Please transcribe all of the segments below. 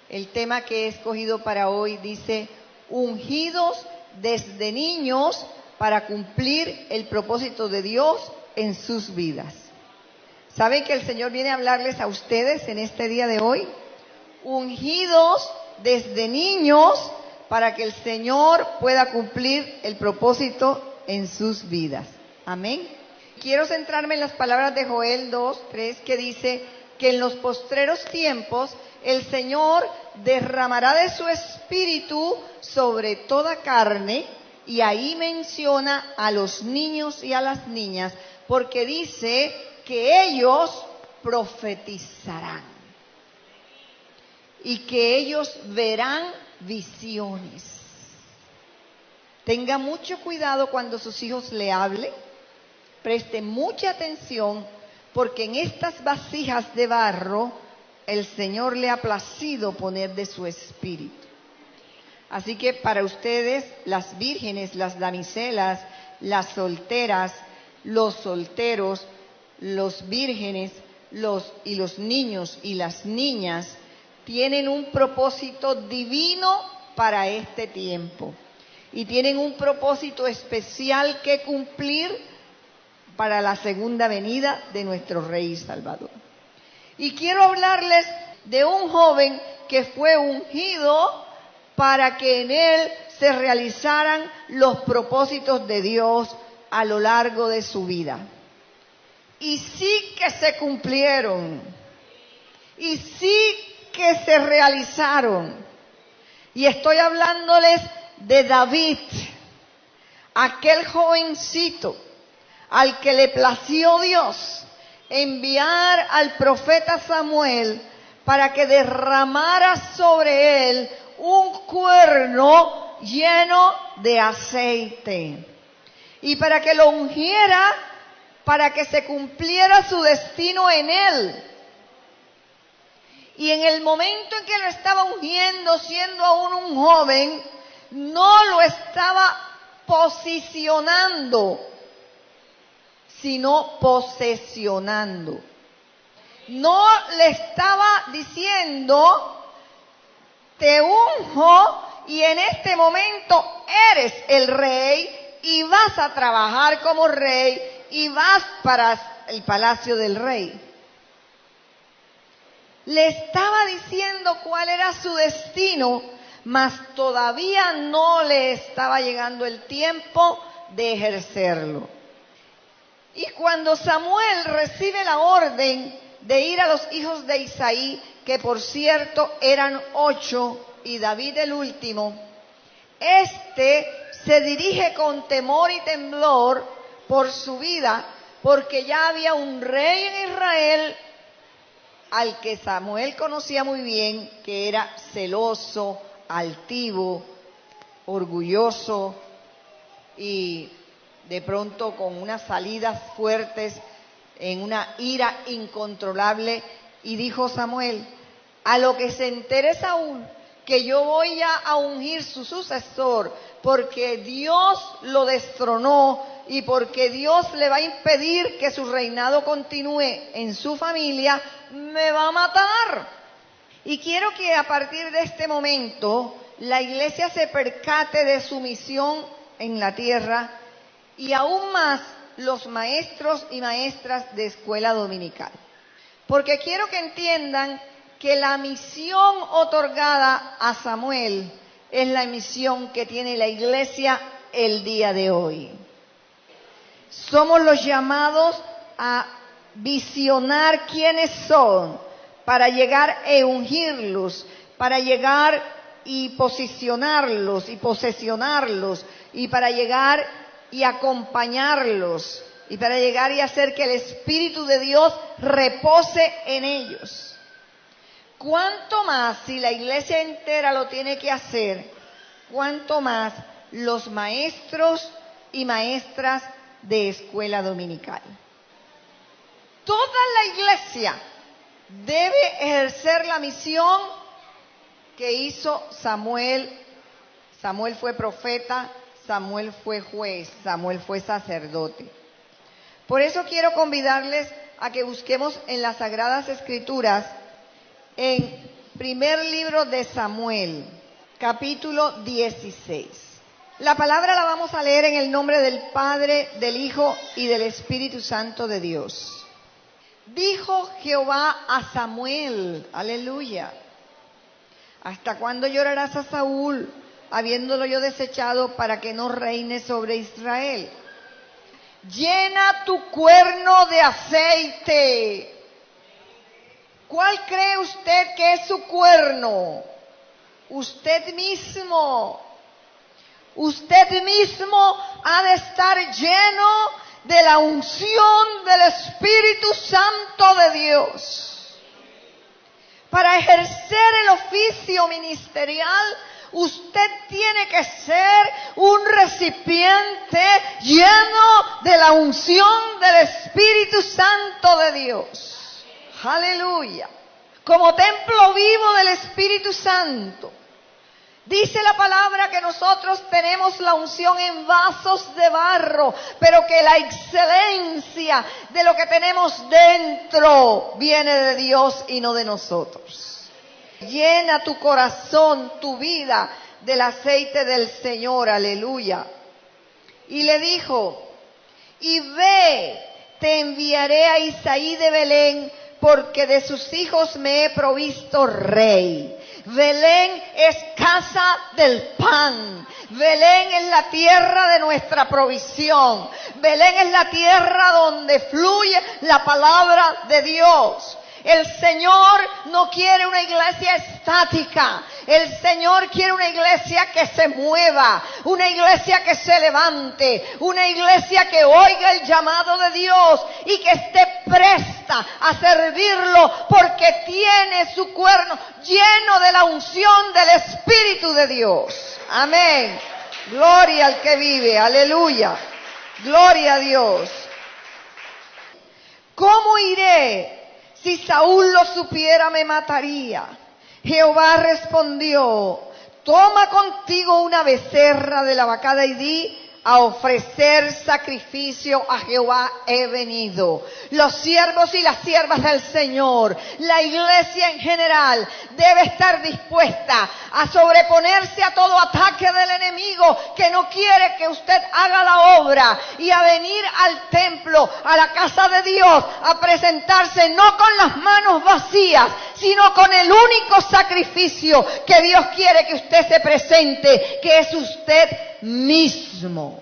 El tema que he escogido para hoy dice, ungidos desde niños para cumplir el propósito de Dios en sus vidas. ¿Saben que el Señor viene a hablarles a ustedes en este día de hoy? Ungidos desde niños para que el Señor pueda cumplir el propósito en sus vidas. Amén. Quiero centrarme en las palabras de Joel 2:3 que dice que en los postreros tiempos el Señor derramará de su espíritu sobre toda carne, y ahí menciona a los niños y a las niñas, porque dice que ellos profetizarán y que ellos verán visiones. Tenga mucho cuidado cuando sus hijos le hablen, preste mucha atención, porque en estas vasijas de barro el Señor le ha placido poner de su espíritu. Así que para ustedes, las vírgenes, las damiselas, las solteras, los solteros, los vírgenes, los niños y las niñas, tienen un propósito divino para este tiempo. Y tienen un propósito especial que cumplir para la segunda venida de nuestro Rey y Salvador. Y quiero hablarles de un joven que fue ungido para que en él se realizaran los propósitos de Dios a lo largo de su vida. Y sí que se cumplieron. Y sí que se realizaron. Y estoy hablándoles de David, aquel jovencito al que le plació Dios enviar al profeta Samuel para que derramara sobre él un cuerno lleno de aceite y para que lo ungiera, para que se cumpliera su destino en él. Y en el momento en que lo estaba ungiendo, siendo aún un joven, no lo estaba posicionando, sino posesionando. No le estaba diciendo, te unjo y en este momento eres el rey y vas a trabajar como rey y vas para el palacio del rey. Le estaba diciendo cuál era su destino, mas todavía no le estaba llegando el tiempo de ejercerlo. Y cuando Samuel recibe la orden de ir a los hijos de Isaí, que por cierto eran 8 y David el último, se dirige con temor y temblor por su vida, porque ya había un rey en Israel al que Samuel conocía muy bien, que era celoso, altivo, orgulloso y de pronto con unas salidas fuertes, en una ira incontrolable. Y dijo Samuel, a lo que se entere Saúl, que yo voy a ungir su sucesor, porque Dios lo destronó y porque Dios le va a impedir que su reinado continúe en su familia, me va a matar. Y quiero que a partir de este momento la iglesia se percate de su misión en la tierra, y aún más los maestros y maestras de escuela dominical. Porque quiero que entiendan que la misión otorgada a Samuel es la misión que tiene la iglesia el día de hoy. Somos los llamados a visionar quiénes son, para llegar a ungirlos, para llegar y posicionarlos y posesionarlos, y para llegar y acompañarlos, y para llegar y hacer que el Espíritu de Dios repose en ellos. Cuánto más, si la iglesia entera lo tiene que hacer, cuánto más los maestros y maestras de escuela dominical. Toda la iglesia debe ejercer la misión que hizo Samuel. Samuel fue profeta, Samuel fue juez, Samuel fue sacerdote. Por eso quiero convidarles a que busquemos en las Sagradas Escrituras, en Primer libro de Samuel, capítulo 16. La palabra la vamos a leer en el nombre del Padre, del Hijo y del Espíritu Santo de Dios. Dijo Jehová a Samuel, aleluya, ¿hasta cuándo llorarás a Saúl, habiéndolo yo desechado para que no reine sobre Israel? Llena tu cuerno de aceite. ¿Cuál cree usted que es su cuerno? Usted mismo. Usted mismo ha de estar lleno de la unción del Espíritu Santo de Dios. Para ejercer el oficio ministerial, usted tiene que ser un recipiente lleno de la unción del Espíritu Santo de Dios. Aleluya. Como templo vivo del Espíritu Santo. Dice la palabra que nosotros tenemos la unción en vasos de barro, pero que la excelencia de lo que tenemos dentro viene de Dios y no de nosotros. Llena tu corazón, tu vida del aceite del Señor, aleluya. Y le dijo, y ve, te enviaré a Isaí de Belén, porque de sus hijos me he provisto rey. Belén es casa del pan. Belén es la tierra de nuestra provisión. Belén es la tierra donde fluye la palabra de Dios. El Señor no quiere una iglesia estática. El Señor quiere una iglesia que se mueva, una iglesia que se levante, una iglesia que oiga el llamado de Dios y que esté presta a servirlo porque tiene su cuerno lleno de la unción del Espíritu de Dios. Amén. Gloria al que vive. Aleluya. Gloria a Dios. ¿Cómo iré? Si Saúl lo supiera, me mataría. Jehová respondió, toma contigo una becerra de la vacada y di, a ofrecer sacrificio a Jehová he venido. Los siervos y las siervas del Señor, la iglesia en general, debe estar dispuesta a sobreponerse a todo ataque del enemigo que no quiere que usted haga la obra y a venir al templo, a la casa de Dios, a presentarse no con las manos vacías, sino con el único sacrificio que Dios quiere que usted se presente, que es usted mismo.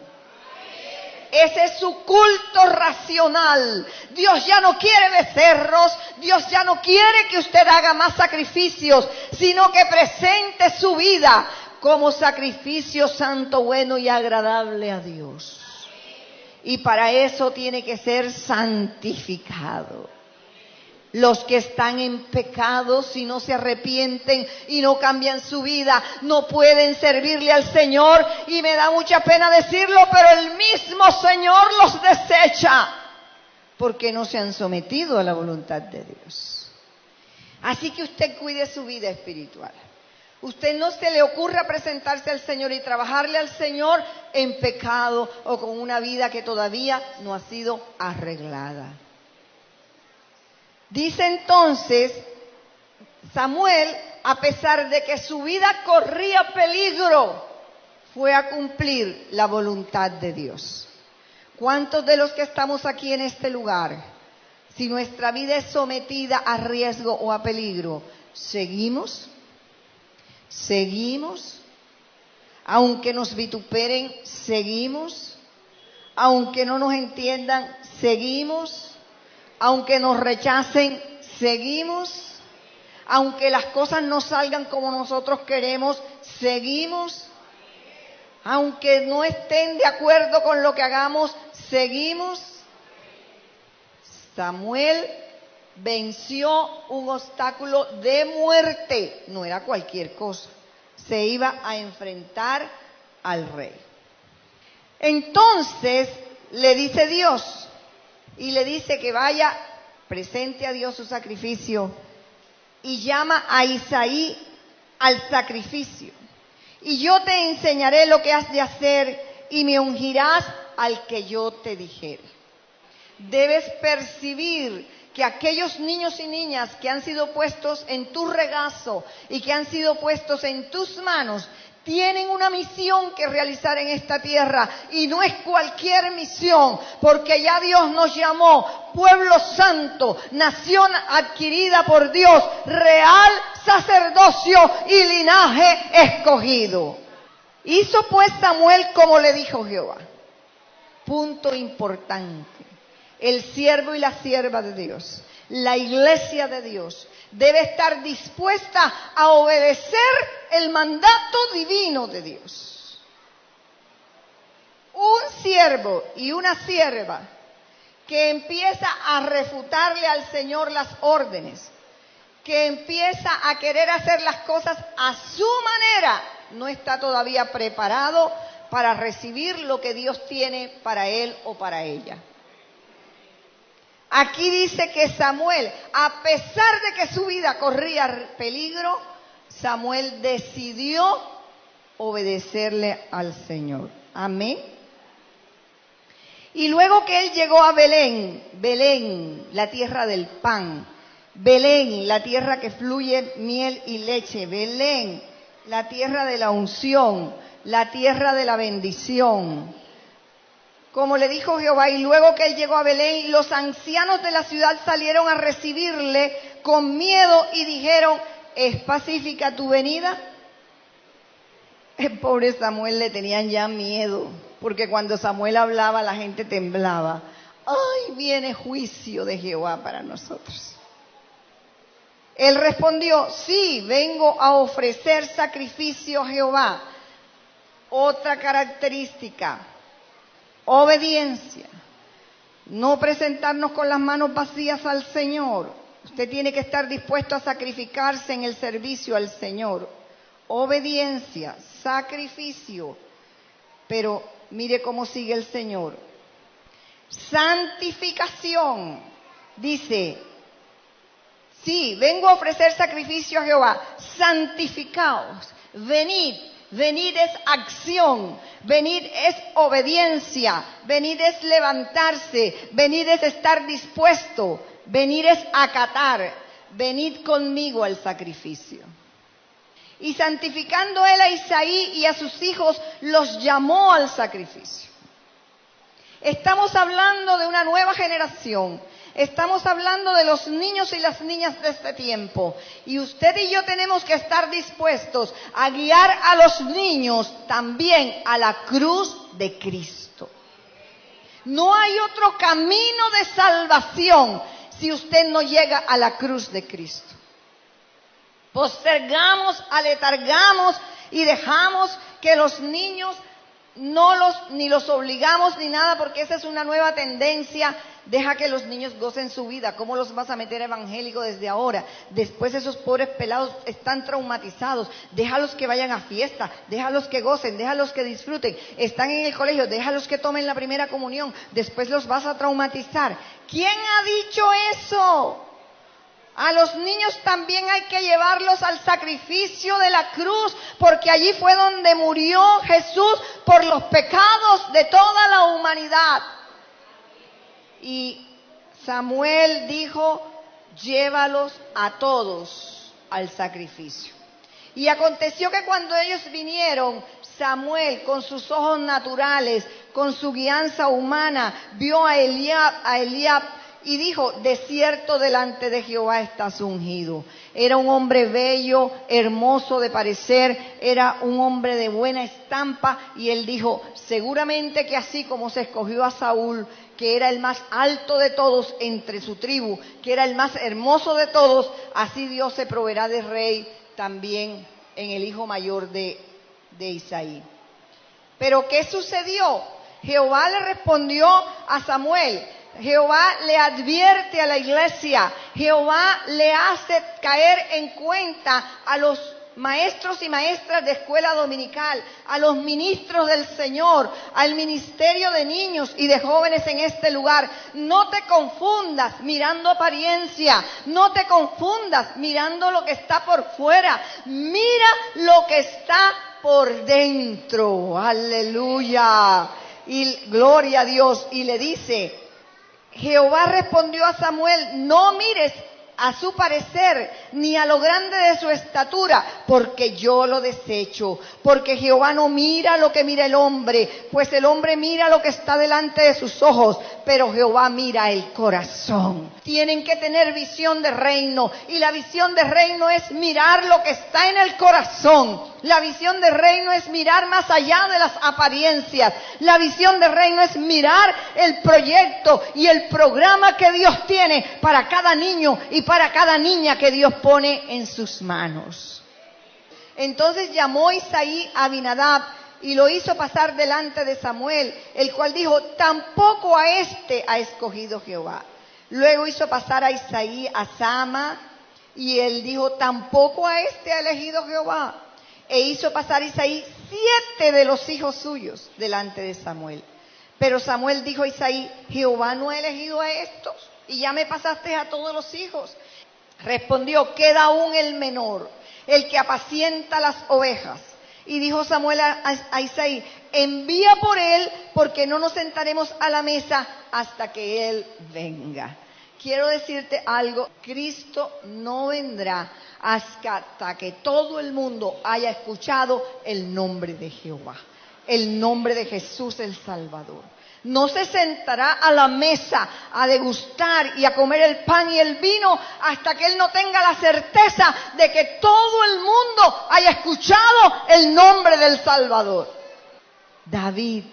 Ese es su culto racional. Dios ya no quiere becerros, Dios ya no quiere que usted haga más sacrificios, sino que presente su vida como sacrificio santo, bueno y agradable a Dios. Y para eso tiene que ser santificado. Los que están en pecado, si no se arrepienten y no cambian su vida, no pueden servirle al Señor. Y me da mucha pena decirlo, pero el mismo Señor los desecha, porque no se han sometido a la voluntad de Dios. Así que usted cuide su vida espiritual. Usted no se le ocurra presentarse al Señor y trabajarle al Señor en pecado o con una vida que todavía no ha sido arreglada. Dice entonces Samuel, a pesar de que su vida corría peligro, fue a cumplir la voluntad de Dios. ¿Cuántos de los que estamos aquí en este lugar, si nuestra vida es sometida a riesgo o a peligro, seguimos? ¿Seguimos? Aunque nos vituperen, ¿seguimos? Aunque no nos entiendan, ¿seguimos? Aunque nos rechacen, seguimos. Aunque las cosas no salgan como nosotros queremos, seguimos. Aunque no estén de acuerdo con lo que hagamos, seguimos. Samuel venció un obstáculo de muerte, no era cualquier cosa. Se iba a enfrentar al rey. Entonces le dice Dios, y le dice que vaya, presente a Dios su sacrificio y llama a Isaí al sacrificio. Y yo te enseñaré lo que has de hacer y me ungirás al que yo te dijere. Debes percibir que aquellos niños y niñas que han sido puestos en tu regazo y que han sido puestos en tus manos, tienen una misión que realizar en esta tierra, y no es cualquier misión, porque ya Dios nos llamó pueblo santo, nación adquirida por Dios, real sacerdocio y linaje escogido. Hizo pues Samuel como le dijo Jehová. Punto importante. El siervo y la sierva de Dios, la iglesia de Dios, debe estar dispuesta a obedecer el mandato divino de Dios. Un siervo y una sierva que empieza a refutarle al Señor las órdenes, que empieza a querer hacer las cosas a su manera, no está todavía preparado para recibir lo que Dios tiene para él o para ella. Aquí dice que Samuel, a pesar de que su vida corría peligro, Samuel decidió obedecerle al Señor. Amén. Y luego que él llegó a Belén, Belén, la tierra del pan, Belén, la tierra que fluye miel y leche, Belén, la tierra de la unción, la tierra de la bendición. Como le dijo Jehová, y luego que él llegó a Belén, los ancianos de la ciudad salieron a recibirle con miedo y dijeron, ¿es pacífica tu venida? El pobre Samuel le tenían ya miedo, porque cuando Samuel hablaba la gente temblaba. ¡Ay, viene juicio de Jehová para nosotros! Él respondió, sí, vengo a ofrecer sacrificio a Jehová. Otra característica, obediencia. No presentarnos con las manos vacías al Señor. Usted tiene que estar dispuesto a sacrificarse en el servicio al Señor. Obediencia, sacrificio. Pero mire cómo sigue el Señor. Santificación. Dice, sí, vengo a ofrecer sacrificio a Jehová. Santificaos, venid. Venir es acción, venir es obediencia, venir es levantarse, venir es estar dispuesto, venir es acatar, venid conmigo al sacrificio. Y santificando él a Isaí y a sus hijos, los llamó al sacrificio. Estamos hablando de una nueva generación. Estamos hablando de los niños y las niñas de este tiempo. Y usted y yo tenemos que estar dispuestos a guiar a los niños también a la cruz de Cristo. No hay otro camino de salvación si usted no llega a la cruz de Cristo. Postergamos, aletargamos y dejamos que los niños ni los obligamos ni nada, porque esa es una nueva tendencia. Deja que los niños gocen su vida. ¿Cómo los vas a meter evangélico desde ahora? Después esos pobres pelados están traumatizados. Déjalos que vayan a fiesta, déjalos que gocen, déjalos que disfruten. Están en el colegio, déjalos que tomen la primera comunión. Después los vas a traumatizar. ¿Quién ha dicho eso? A los niños también hay que llevarlos al sacrificio de la cruz, porque allí fue donde murió Jesús por los pecados de toda la humanidad. Y Samuel dijo, llévalos a todos al sacrificio. Y aconteció que cuando ellos vinieron, Samuel con sus ojos naturales, con su guianza humana, vio a Eliab y dijo, de cierto delante de Jehová estás ungido. Era un hombre bello, hermoso de parecer, era un hombre de buena estampa, y él dijo, seguramente que así como se escogió a Saúl, que era el más alto de todos entre su tribu, que era el más hermoso de todos, así Dios se proveerá de rey también en el hijo mayor de Isaí. Pero ¿qué sucedió? Jehová le respondió a Samuel. Jehová le advierte a la iglesia, Jehová le hace caer en cuenta a los maestros y maestras de escuela dominical, a los ministros del Señor, al ministerio de niños y de jóvenes en este lugar. No te confundas mirando apariencia, no te confundas mirando lo que está por fuera, mira lo que está por dentro. Aleluya. Y gloria a Dios. Y le dice, Jehová respondió a Samuel: no mires a su parecer, ni a lo grande de su estatura, porque yo lo desecho. Porque Jehová no mira lo que mira el hombre, pues el hombre mira lo que está delante de sus ojos, pero Jehová mira el corazón. Tienen que tener visión de reino, y la visión de reino es mirar lo que está en el corazón. La visión de reino es mirar más allá de las apariencias. La visión de reino es mirar el proyecto y el programa que Dios tiene para cada niño y para cada niña que Dios pone en sus manos. Entonces llamó Isaí a Abinadab y lo hizo pasar delante de Samuel, el cual dijo: tampoco a este ha escogido Jehová. Luego hizo pasar a Isaí a Sama, y él dijo: tampoco a este ha elegido Jehová. E hizo pasar Isaí 7 de los hijos suyos delante de Samuel. Pero Samuel dijo a Isaí: Jehová no ha elegido a estos, y ya me pasaste a todos los hijos. Respondió: queda aún el menor, el que apacienta las ovejas. Y dijo Samuel a Isaí: envía por él, porque no nos sentaremos a la mesa hasta que él venga. Quiero decirte algo: Cristo no vendrá hasta que todo el mundo haya escuchado el nombre de Jehová, el nombre de Jesús el Salvador. No se sentará a la mesa a degustar y a comer el pan y el vino hasta que él no tenga la certeza de que todo el mundo haya escuchado el nombre del Salvador. David,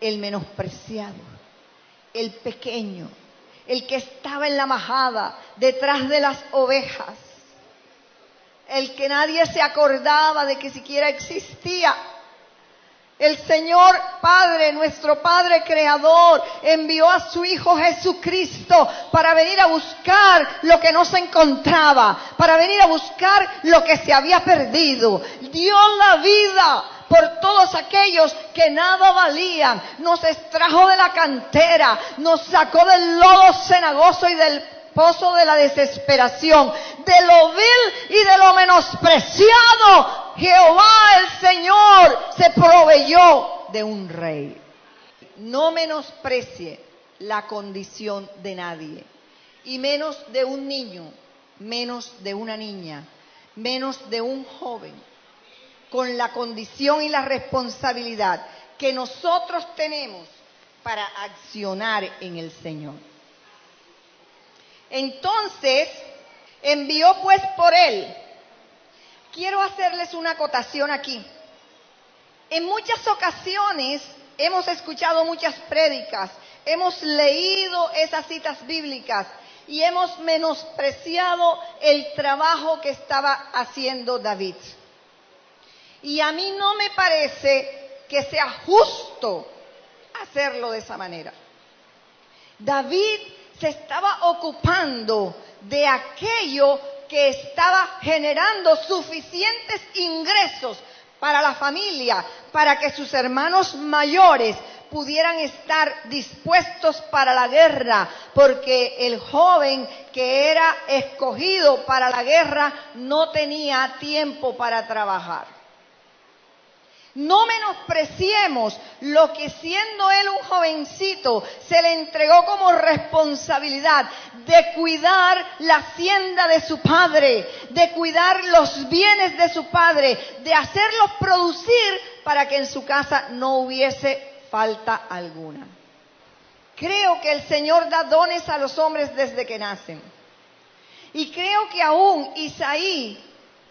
el menospreciado, el pequeño, el que estaba en la majada, detrás de las ovejas, el que nadie se acordaba de que siquiera existía. El Señor Padre, nuestro Padre Creador, envió a su Hijo Jesucristo para venir a buscar lo que no se encontraba, para venir a buscar lo que se había perdido. Dio la vida por todos aquellos que nada valían. Nos extrajo de la cantera, nos sacó del lodo cenagoso y del pozo de la desesperación, de lo vil y de lo menospreciado. Jehová el Señor se proveyó de un rey. No menosprecie la condición de nadie, y menos de un niño, menos de una niña, menos de un joven, con la condición y la responsabilidad que nosotros tenemos para accionar en el Señor. Entonces envió pues por él. Quiero hacerles una acotación aquí. En muchas ocasiones hemos escuchado muchas prédicas, hemos leído esas citas bíblicas y hemos menospreciado el trabajo que estaba haciendo David. Y a mí no me parece que sea justo hacerlo de esa manera. David se estaba ocupando de aquello que estaba generando suficientes ingresos para la familia, para que sus hermanos mayores pudieran estar dispuestos para la guerra, porque el joven que era escogido para la guerra no tenía tiempo para trabajar. No menospreciemos lo que, siendo él un jovencito, se le entregó como responsabilidad de cuidar la hacienda de su padre, de cuidar los bienes de su padre, de hacerlos producir para que en su casa no hubiese falta alguna. Creo que el Señor da dones a los hombres desde que nacen. Y creo que aún Isaí,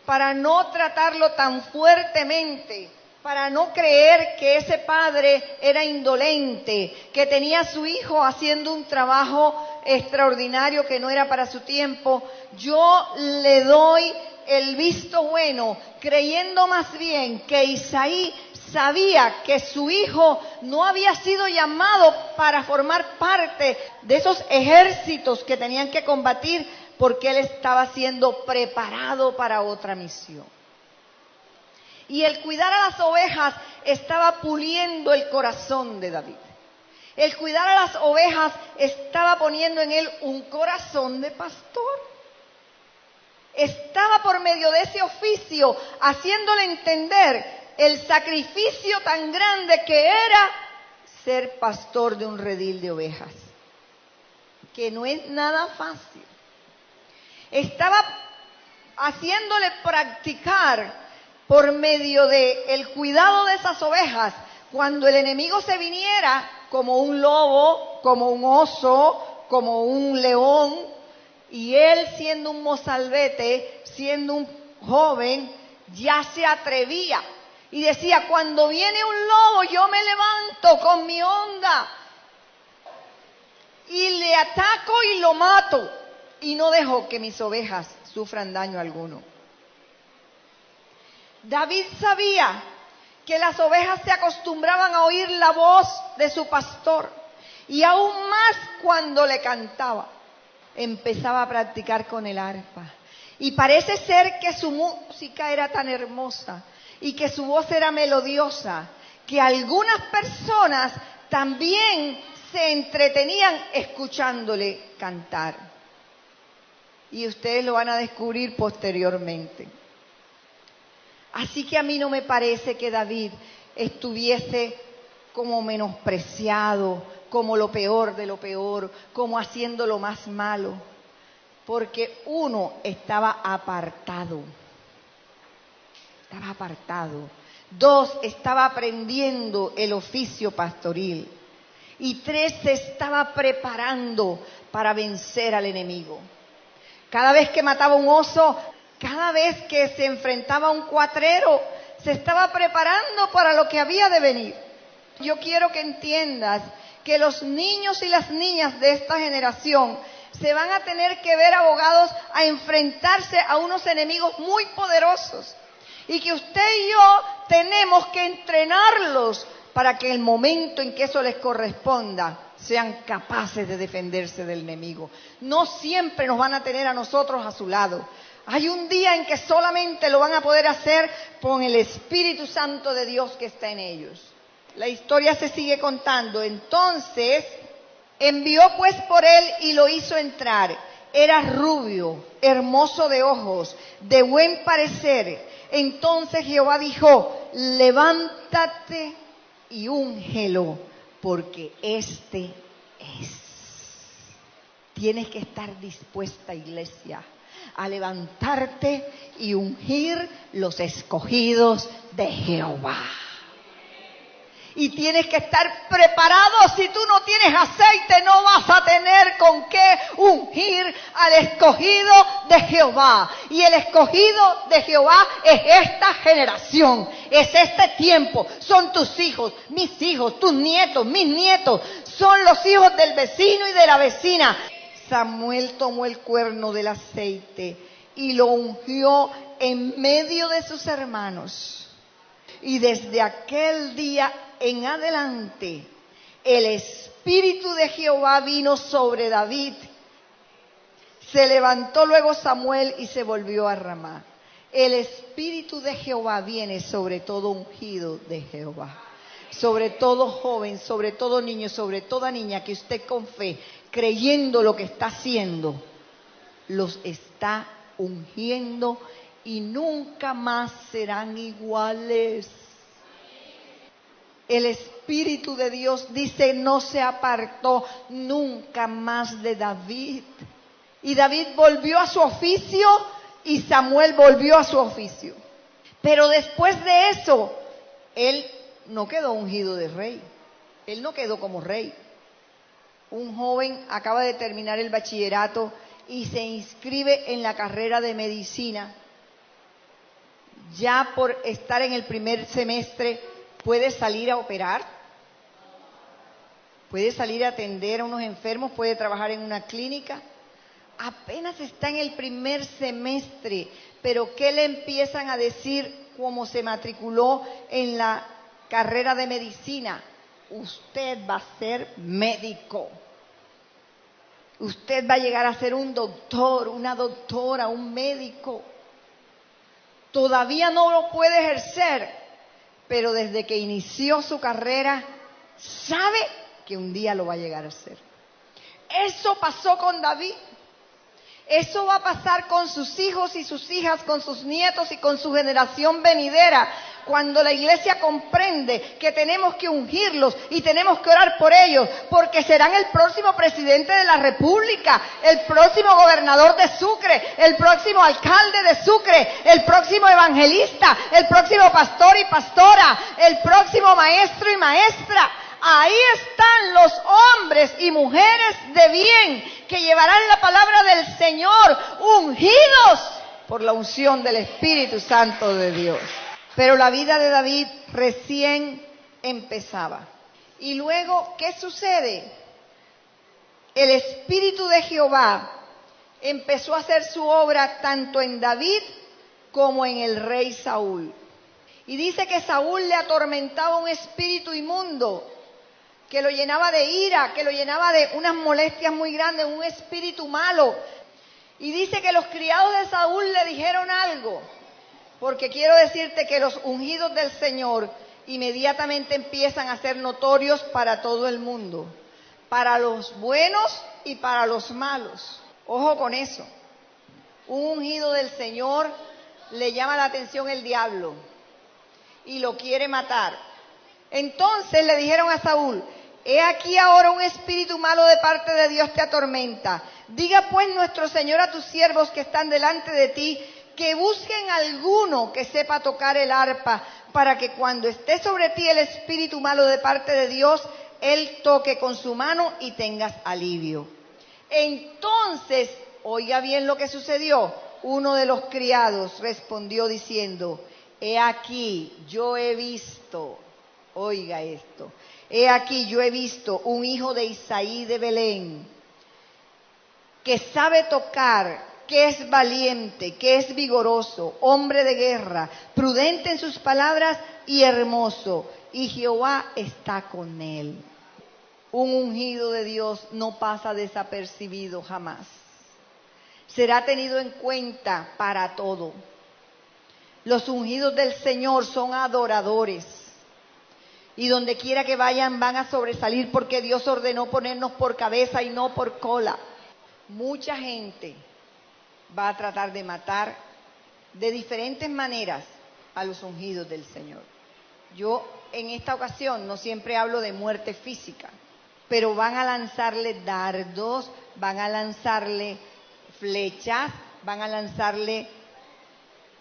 para no tratarlo tan fuertemente, para no creer que ese padre era indolente, que tenía a su hijo haciendo un trabajo extraordinario que no era para su tiempo, yo le doy el visto bueno, creyendo más bien que Isaí sabía que su hijo no había sido llamado para formar parte de esos ejércitos que tenían que combatir, porque él estaba siendo preparado para otra misión. Y el cuidar a las ovejas estaba puliendo el corazón de David. El cuidar a las ovejas estaba poniendo en él un corazón de pastor. Estaba por medio de ese oficio haciéndole entender el sacrificio tan grande que era ser pastor de un redil de ovejas. que no es nada fácil. Estaba haciéndole practicar por medio de el cuidado de esas ovejas, cuando el enemigo se viniera como un lobo, como un oso, como un león, y él siendo un mozalbete, siendo un joven, ya se atrevía y decía: cuando viene un lobo yo me levanto con mi onda y le ataco y lo mato, y no dejo que mis ovejas sufran daño alguno. David sabía que las ovejas se acostumbraban a oír la voz de su pastor, y aún más cuando le cantaba. Empezaba a practicar con el arpa, y parece ser que su música era tan hermosa y que su voz era melodiosa, que algunas personas también se entretenían escuchándole cantar. Y ustedes lo van a descubrir posteriormente. Así que a mí no me parece que David estuviese como menospreciado, como lo peor de lo peor, como haciendo lo más malo, porque uno, estaba apartado. Dos, estaba aprendiendo el oficio pastoril. Y tres, se estaba preparando para vencer al enemigo. Cada vez que mataba un oso, cada vez que se enfrentaba a un cuatrero, se estaba preparando para lo que había de venir. Yo quiero que entiendas que los niños y las niñas de esta generación se van a tener que ver abogados a enfrentarse a unos enemigos muy poderosos, y que usted y yo tenemos que entrenarlos para que en el momento en que eso les corresponda sean capaces de defenderse del enemigo. No siempre nos van a tener a nosotros a su lado. Hay un día en que solamente lo van a poder hacer con el Espíritu Santo de Dios que está en ellos. La historia se sigue contando. Entonces envió pues por él y lo hizo entrar. Era rubio, hermoso de ojos, de buen parecer. Entonces Jehová dijo: levántate y úngelo, porque este es. Tienes que estar dispuesta, iglesia, a levantarte y ungir los escogidos de Jehová. Y tienes que estar preparado. Si tú no tienes aceite, no vas a tener con qué ungir al escogido de Jehová. Y el escogido de Jehová es esta generación, es este tiempo. Son tus hijos, tus nietos, mis nietos. Son los hijos del vecino y de la vecina. Samuel tomó el cuerno del aceite y lo ungió en medio de sus hermanos. Y desde aquel día en adelante, el Espíritu de Jehová vino sobre David. Se levantó luego Samuel y se volvió a Ramá. El Espíritu de Jehová viene sobre todo ungido de Jehová, sobre todo joven, sobre todo niño, sobre toda niña que usted con fe, creyendo lo que está haciendo, los está ungiendo y nunca más serán iguales. El Espíritu de Dios, dice, no se apartó nunca más de David. Y David volvió a su oficio y Samuel volvió a su oficio. Pero después de eso, él no quedó ungido de rey. Él no quedó como rey. Un joven acaba de terminar el bachillerato y se inscribe en la carrera de medicina. Ya por estar en el primer semestre, puede salir a operar, puede salir a atender a unos enfermos, puede trabajar en una clínica. Apenas está en el primer semestre, pero ¿qué le empiezan a decir como se matriculó en la carrera de medicina? Usted va a ser médico. Usted va a llegar a ser un doctor, una doctora, un médico. Todavía no lo puede ejercer, pero desde que inició su carrera, sabe que un día lo va a llegar a hacer. Eso pasó con David. Eso va a pasar con sus hijos y sus hijas, con sus nietos y con su generación venidera, cuando la iglesia comprende que tenemos que ungirlos y tenemos que orar por ellos, porque serán el próximo presidente de la República, el próximo gobernador de Sucre, el próximo alcalde de Sucre, el próximo evangelista, el próximo pastor y pastora, el próximo maestro y maestra. Ahí están los hombres y mujeres de bien que llevarán la palabra del Señor, ungidos por la unción del Espíritu Santo de Dios. Pero la vida de David recién empezaba. Y luego, ¿qué sucede? El Espíritu de Jehová empezó a hacer su obra tanto en David como en el rey Saúl. Y dice que Saúl le atormentaba un espíritu inmundo, que lo llenaba de ira, que lo llenaba de unas molestias muy grandes, un espíritu malo. Y dice que los criados de Saúl le dijeron algo, porque quiero decirte que los ungidos del Señor inmediatamente empiezan a ser notorios para todo el mundo, para los buenos y para los malos. Ojo con eso. Un ungido del Señor le llama la atención el diablo y lo quiere matar. Entonces le dijeron a Saúl: he aquí ahora un espíritu malo de parte de Dios te atormenta. Diga pues nuestro Señor a tus siervos que están delante de ti, que busquen alguno que sepa tocar el arpa, para que cuando esté sobre ti el espíritu malo de parte de Dios, él toque con su mano y tengas alivio. Entonces, oiga bien lo que sucedió. Uno de los criados respondió diciendo: he aquí, yo he visto, oiga esto, he aquí yo he visto un hijo de Isaí de Belén, que sabe tocar, que es valiente, que es vigoroso, hombre de guerra, prudente en sus palabras y hermoso, y Jehová está con él. Un ungido de Dios no pasa desapercibido jamás. Será tenido en cuenta para todo. Los ungidos del Señor son adoradores. Y donde quiera que vayan van a sobresalir, porque Dios ordenó ponernos por cabeza y no por cola. Mucha gente va a tratar de matar de diferentes maneras a los ungidos del Señor. Yo en esta ocasión no siempre hablo de muerte física, pero van a lanzarle dardos, van a lanzarle flechas, van a lanzarle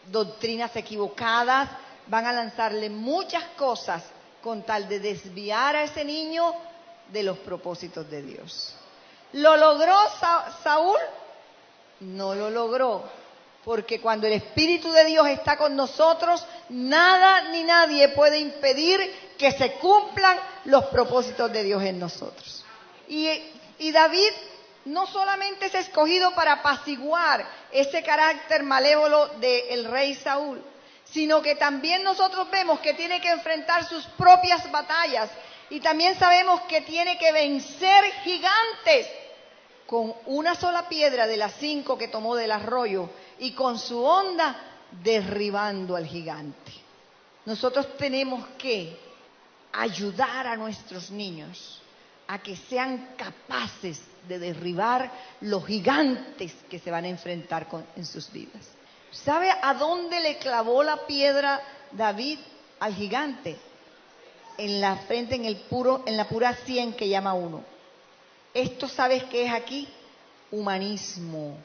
doctrinas equivocadas, van a lanzarle muchas cosas con tal de desviar a ese niño de los propósitos de Dios. ¿Lo logró Saúl? No lo logró, porque cuando el Espíritu de Dios está con nosotros, nada ni nadie puede impedir que se cumplan los propósitos de Dios en nosotros. Y David no solamente es escogido para apaciguar ese carácter malévolo del rey Saúl, sino que también nosotros vemos que tiene que enfrentar sus propias batallas y también sabemos que tiene que vencer gigantes con una sola piedra de las 5 que tomó del arroyo y con su honda derribando al gigante. Nosotros tenemos que ayudar a nuestros niños a que sean capaces de derribar los gigantes que se van a enfrentar en sus vidas. ¿Sabe a dónde le clavó la piedra David al gigante? En la frente, en la pura sien que llama uno. Esto, ¿sabes qué es aquí? Humanismo,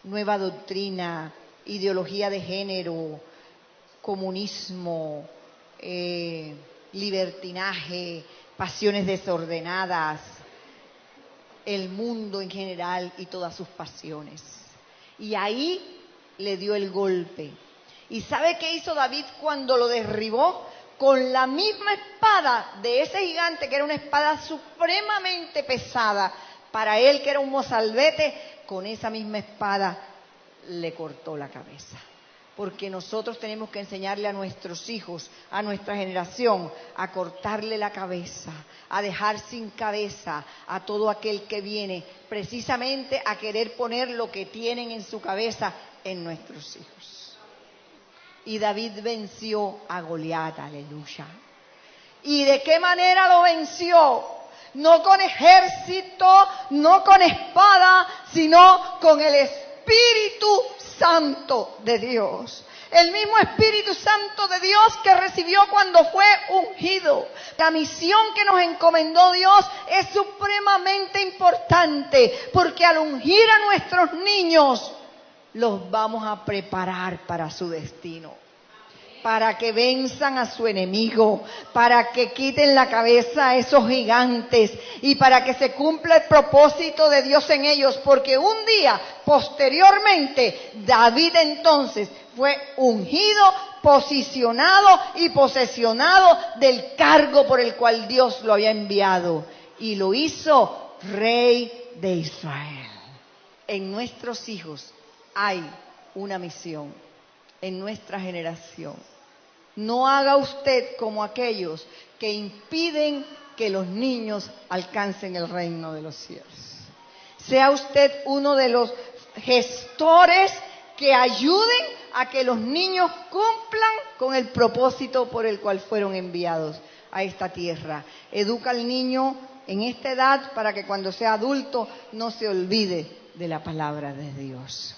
nueva doctrina, ideología de género, comunismo, libertinaje, pasiones desordenadas, el mundo en general y todas sus pasiones. Y ahí le dio el golpe. ¿Y sabe qué hizo David cuando lo derribó? Con la misma espada de ese gigante, que era una espada supremamente pesada, para él que era un mozalbete, con esa misma espada le cortó la cabeza. Porque nosotros tenemos que enseñarle a nuestros hijos, a nuestra generación, a cortarle la cabeza, a dejar sin cabeza a todo aquel que viene precisamente a querer poner lo que tienen en su cabeza en nuestros hijos. Y David venció a Goliat, aleluya. ¿Y de qué manera lo venció? No con ejército, no con espada, sino con el Espíritu Santo de Dios. El mismo Espíritu Santo de Dios que recibió recibió cuando fue ungido. La misión que nos encomendó Dios es supremamente importante, porque al ungir a nuestros niños, los vamos a preparar para su destino, para que venzan a su enemigo, para que quiten la cabeza a esos gigantes y para que se cumpla el propósito de Dios en ellos, porque un día, posteriormente, David entonces fue ungido, posicionado y posesionado del cargo por el cual Dios lo había enviado, y lo hizo rey de Israel. En nuestros hijos hay una misión, en nuestra generación. No haga usted como aquellos que impiden que los niños alcancen el reino de los cielos. Sea usted uno de los gestores que ayuden a que los niños cumplan con el propósito por el cual fueron enviados a esta tierra. Educa al niño en esta edad para que cuando sea adulto no se olvide de la palabra de Dios.